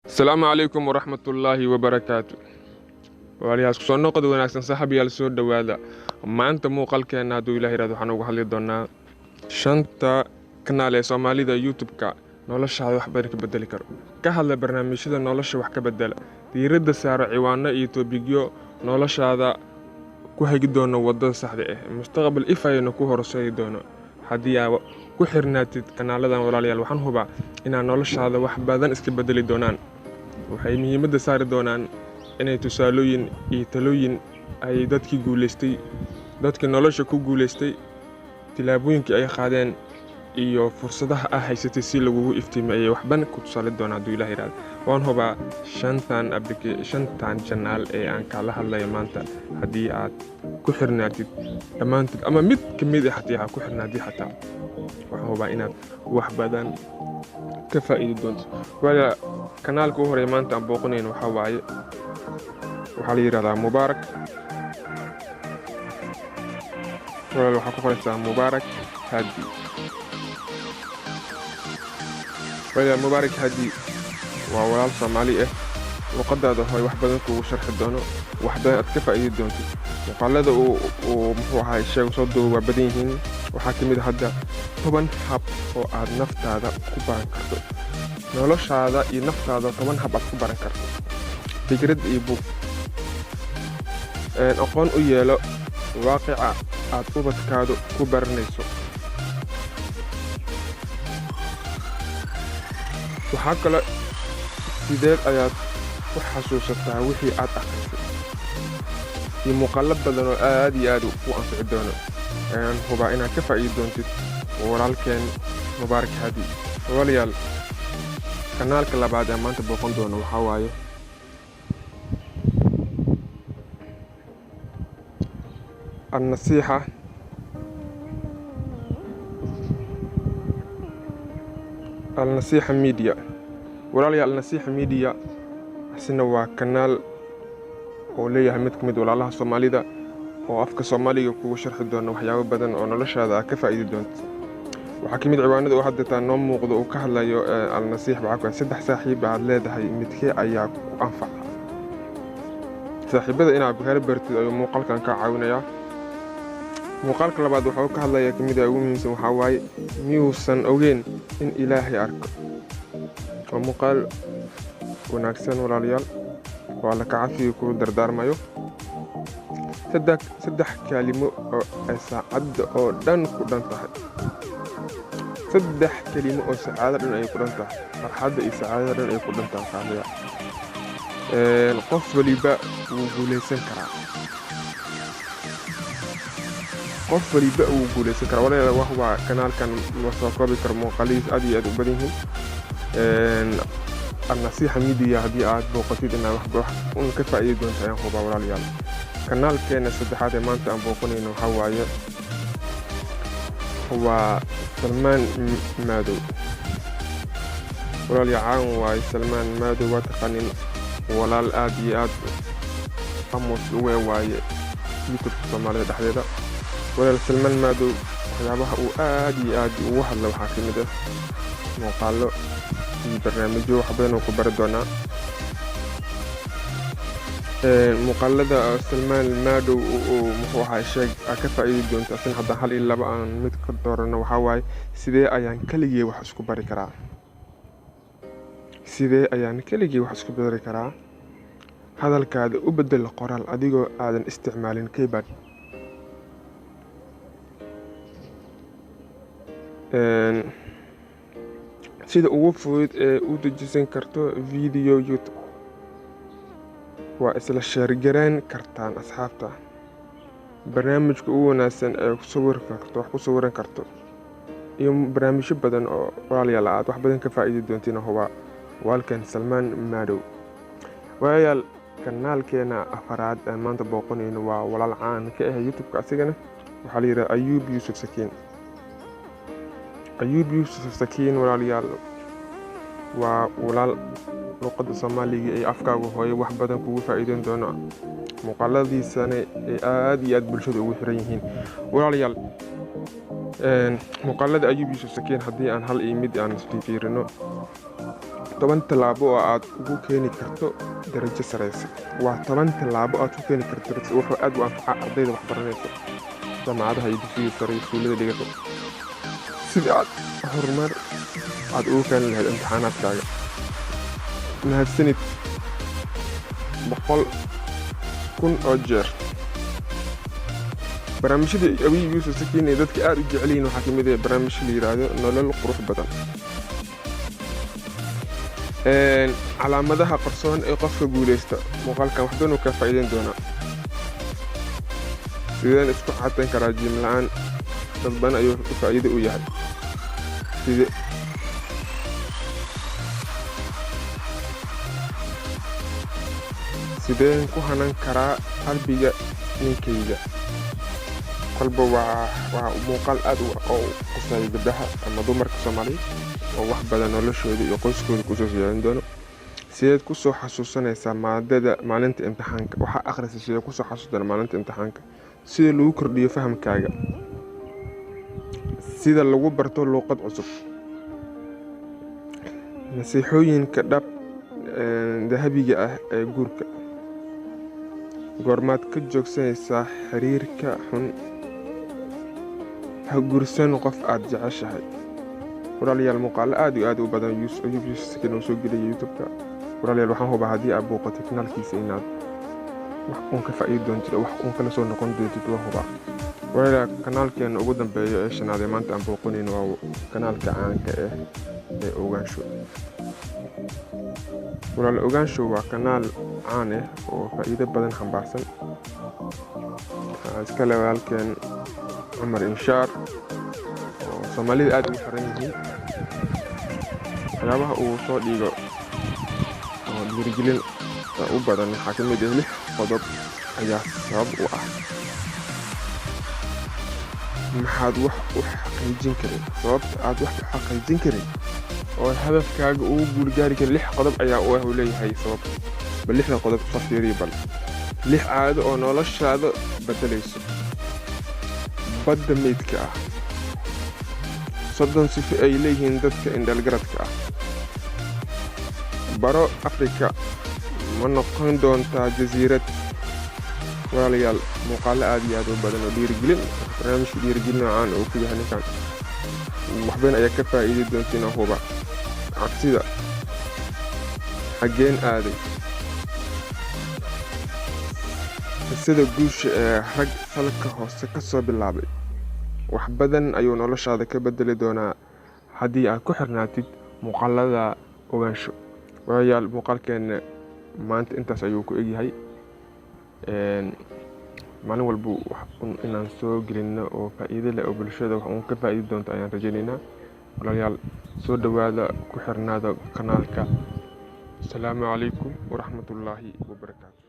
السلام عليكم ورحمة الله وبركاته. walaalayaal isku soo noqod wanaagsan saaxiibayaal soo dhawaada. maanta muuqaalkeena haduu Ilaahay raado waxaan uga hadli doonaa shanta kanaal ee Soomaalida YouTube-ka noloshaada wax badan ka bedeli karo. ka hadla barnaamijyada nolosha wax ka bedela, diiradda saara ciwaano iyo toobigyo noloshaada ku hagi doona wadada saxda ah, mustaqbal ifayna ku horseedi doona. haddii aad ku xirnaatid kanaaladan walaalayaal, waxaan hubaa inaad noloshaada wax badan iska bedeli doonaan. waxay muhiimadda saari doonaan inay tusaalooyin iyo talooyin ay dadkii guuleystay, dadkii nolosha ku guuleystay, tilaabooyinkii ay qaadeen iyo fursadaha ah haysatay si lagugu iftiimiyay waxban ku tusaale doona hadduu Ilaahay raado. waan hubaa shantan janaal ee aan kala hadlayo maanta, haddii aad ku xirnaatid dhammaantood ama mid ka mid ah haddii aad ku xirnaatid xataa, waxaan hubaa inaad wax badan ka faa'iidi doonto. waayo kanaalka u horeeya maanta aan booqanayn waxaa waaye, waxaa la yiraahdaa Mubaarak. waxaa ku qoraysaa Mubaarak Hadi. Mubaarak Hadi waa walaal Soomaali ah, luqadaada hooy wax badan kugu sharxi doono, wax badan aad ka faa'iidi doonto. muuqaalada uu muxuu ahaa sheego soo duuba waa badan yihiin. waxaa ka mid ah hadda 10 hab oo aad naftaada ku baran karto, noloshaada iyo naftaada 10 hab aad ku baran karto. fikrad iyo buug aqoon u yeelo waaqica aad ubadkaadu ku baranayso. waxaa kale sideed ayaad u xasuusataa wixii aad akhrisay, iyo muuqaalo badan oo aad iyo aad u anfici doono. hubaa inaad ka faa'iidi doontid walaalkeen Mubaarak Hadi. walaalayaal, kanaalka labaad ee maanta booqan doono waxaa waaye النصيحة ميديا. walaalayaal, النصيحة ميديا asina waa kanaal oo leeyahay mid ka mid walaalaha Soomaalida oo afka Soomaaliga kugu sharxi doona waxyaabo badan oo noloshaada ka faa'iidi doonto. waxaa ka mid ciwaanada oo hadda taan noo muuqdo oo ka hadlayo النصيحة. waxaa ku 3 saaxiib aad leedahay, midkee ayaa ku anfaca. saaxiibada inaad gaar bartid ayuu muuqaalkan ka caawinayaa. muuqaalka labaad wuxuu ka hadlayaa kamid ah ugu muhiimsan waxaa waaye miyuusan ogeyn in Ilaahay arko. waa muuqaal wanaagsan walaalayaal, waa la kacafiyo ku dardaarmayo. saddex kalimo oo ay saacada oo dhan ku dhan tahay. 3 kalimo oo saacada dhan ay ku dhan tahay, farxadda iyo saacada dhan ay ku dhan tahay. qof waliba wuu guuleysan karaa. walaalayaal, wax waa kanaalkan ma soo koobi karo, muuqaalihiis aad iyo aad u badan yihiin. النصيحة ميديا haddii aad booqatid inaad wax un ka faa'iidi doonto ayaan hubaa walaalayaal. kanaalkeena saddexaad ee maanta aan booqanayno waxaa waaye waa Salmaan Madow. walaalayaal, caan waaye Salmaan Madow, waa taqaanin walaal aad iyo aad amos uwe waaye YouTube Soomaalida dhexdeeda. walaalayaal, Salmaan Madow waxyaabaha uu aad iyo aad ugu hadla waxaa ka mid ah muuqaalo iyo barnaamijyo wax badan oo ku bari doonaa. muuqaalada Salmaan Madow oo muxuu ahaa sheeg ka faa'iidi doonto. asin haddaan 1 iyo 2 aan mid ka doorano waxaa waaye sidee ayaan keligay wax isku bari karaa. hadalkaada u bedel qoraal adigoo aadan isticmaalin keyboard. sida ugu fudud ee u dejisan karto video YouTube. waa isla sheergareyn kartaan asxaabta. barnaamijka ugu wanaagsan ee wax ku sawiran karto, iyo barnaamijyo badan oo walaalayaal aad wax badan ka faa'iidi doontiin. hubaa walaalkan Salmaan Madow. walaalayaal, kanaalkeena afaraad ee maanta booqanayno waa walaal caan ka ah YouTube-ka asigana waxaa la yidhaha Ayuub Yuusuf Sakiin. Ayuub Yuusuf Sakiin walaalayaal waa walaal luqadda Soomaaliga ee afkaaga hooyo wax badan kugu faa'iideyn doono, muuqaaladiisana ay aad iyo aad bulshada ugu xiran yihiin. walaalayaal muuqaalada Ayuub Yuusuf Sakiin haddii aan hal iyo mid aan fiirino 10 tallaabo oo aad ugu keeni karto darajo sareysa. waa 10 tallaabo aad ku keeni karto wuxuu aad u anfaca ardayda wax baranaysa jaamacadaha iyo dugsiyada sare iyo iskuullada dhigato, sidii aad horumar aad ugu keeni lahayd imtixaanaadkaaga. mahadsanid 100,000 oo jeer. barnaamijyada Ayuub Yuusuf Sakiin ee dadka aad u jecel yihiin waxaa ka mid ah barnaamij la yiraahdo nolol qurux badan. calaamadaha qarsoon ee qofka guuleysta. muuqaalkan wax badan uu ka faa'iideyn doonaa. sideen isku xatayn karaa jiim la'aan? dad badan ayuu faa'iido u yahay. sideen ku hanan karaa qalbiga ninkayga? kolba waa muuqaal aad u qosaya gabdhaha ama dumarka Soomaaliyeed oo wax badan noloshooda iyo qoyskooda kusoo siyaarin doono. sideed ku soo xasuusanaysaa maadada maalinta imtixaanka? waxaa akhrisay sidee ku soo xasuustaa maalinta imtixaanka? sida lagu kordhiyo fahamkaaga, sida lagu barto luqad cusub, nasiixooyinka dahabiga ah ee guurka, goormaad ka joogsanaysaa xiriirka xun, ha guursan qof aad jeceshahay. walaalayaal muuqaalo aad iyo aad u badan Ayuub Yuusuf Sakiin oo soo geliyay YouTube-ka. walaalayaal waxaan hubaa haddii aad booqatay kanaalkiisa inaad wax uun ka faa'iidi doontid oo wax uun kala soo noqon doontid. waa hubaa. walaalayaal kanaalkeena ugu dambeeya ee shanaad ee maanta aan booqanayno waa kanaalka caanka ee Ogaansho. walaal Ogaansho waa kanaal caan ah oo faa'iido badan xambaarsan. iska leh walaalkeen Cumar Inshaar oo Soomaalida aad ugu xiran yihiin. waxyaabaha uu soo dhigo oo dhiirigelin u badan waxaa ka mid ah 6 qodob ayaa sabab u ah maxaad wax u xaqiijin karin. sababta aad wax u xaqiijin karin oo hadafkaaga ugu guulgaari karin 6 qodob ayaa uu leeyahay sabab. bal 6 qodob soo fiiri. bal 6 caado oo noloshaada bedelayso. badda meydka ah. 30 sifo ay leeyihiin dadka indhalgaradka ah. baro Afrika ma noqon doontaa jasiirad. walaalayaal muuqaalo aad iyo aad u badan oo dhiirigelin barnaamijka dhiirigelin caan oo ku yahay ninkan waxbadan ayaa ka faa'iidi doontiin huba. cabsida xageen aaday. sida guusha ee rag salka hoose ka soo bilaabay. wax badan ayuu noloshaada ka bedeli doonaa haddii aad ku xirnaatid muuqaalada Ogaansho. walaalayaal muuqaalkeena maanta intaas ayuu ku egyahay. maalin walba inaan soo gelino oo faa'iido leh oo bulshada wax uun ka faa'iidi doonto ayaan rajaynaynaa. walaalayaal soo dhawaada, ku xirnaada kanaalka. asalaamu calaykum waraxmatullaahi wabarakaatu.